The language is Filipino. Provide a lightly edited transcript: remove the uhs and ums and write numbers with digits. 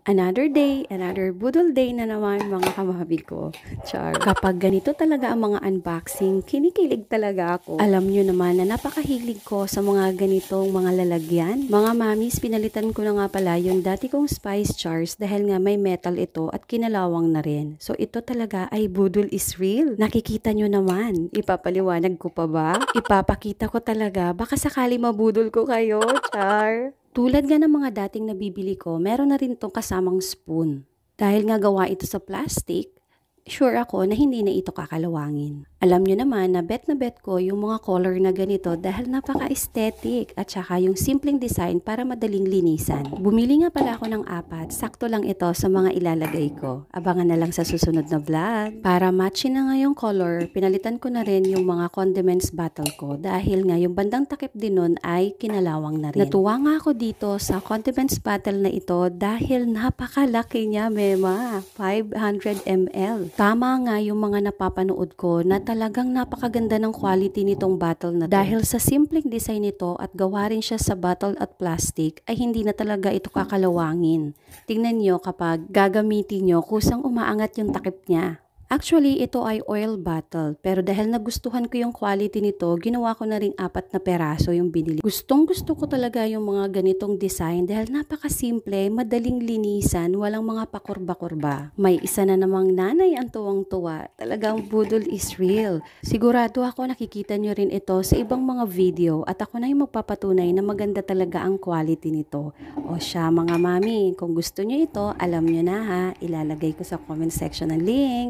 Another day, another budol day na naman mga kamahabi ko. Char. Kapag ganito talaga ang mga unboxing, kinikilig talaga ako. Alam nyo naman na napakahilig ko sa mga ganitong mga lalagyan. Mga mamis, pinalitan ko na nga pala yung dati kong spice jars dahil nga may metal ito at kinalawang na rin. So ito talaga ay budol is real. Nakikita nyo naman. Ipapaliwanag ko pa ba? Ipapakita ko talaga. Baka sakali mabudol ko kayo. Char. Tulad nga ng mga dating nabibili ko, meron na rin tong kasamang spoon. Dahil nga gawa ito sa plastic, sure ako na hindi na ito kakalawangin. Alam nyo naman na bet ko yung mga color na ganito dahil napaka-aesthetic at saka yung simpleng design para madaling linisan. Bumili nga pala ako ng 4, sakto lang ito sa mga ilalagay ko. Abangan na lang sa susunod na vlog. Para matchin na nga yung color, pinalitan ko na rin yung mga condiments bottle ko dahil nga yung bandang takip din nun ay kinalawang na rin. Natuwa nga ako dito sa condiments bottle na ito dahil napakalaki niya, mema. 500 ml. Tama nga yung mga napapanood ko na talagang napakaganda ng quality nitong bottle na to. Dahil sa simpleng design nito at gawa rin siya sa bottle at plastic ay hindi na talaga ito kakalawangin. Tingnan nyo kapag gagamitin nyo kusang umaangat yung takip niya. Actually, ito ay oil bottle. Pero dahil nagustuhan ko yung quality nito, ginawa ko na ring 4 na peraso yung binili. Gustong gusto ko talaga yung mga ganitong design dahil napakasimple, madaling linisan, walang mga pakurba-kurba. May isa na namang nanay ang tuwang-tuwa. Talagang budol is real. Sigurado ako nakikita nyo rin ito sa ibang mga video at ako na yung magpapatunay na maganda talaga ang quality nito. O siya mga mami, kung gusto nyo ito, alam nyo na ha, ilalagay ko sa comment section ng link.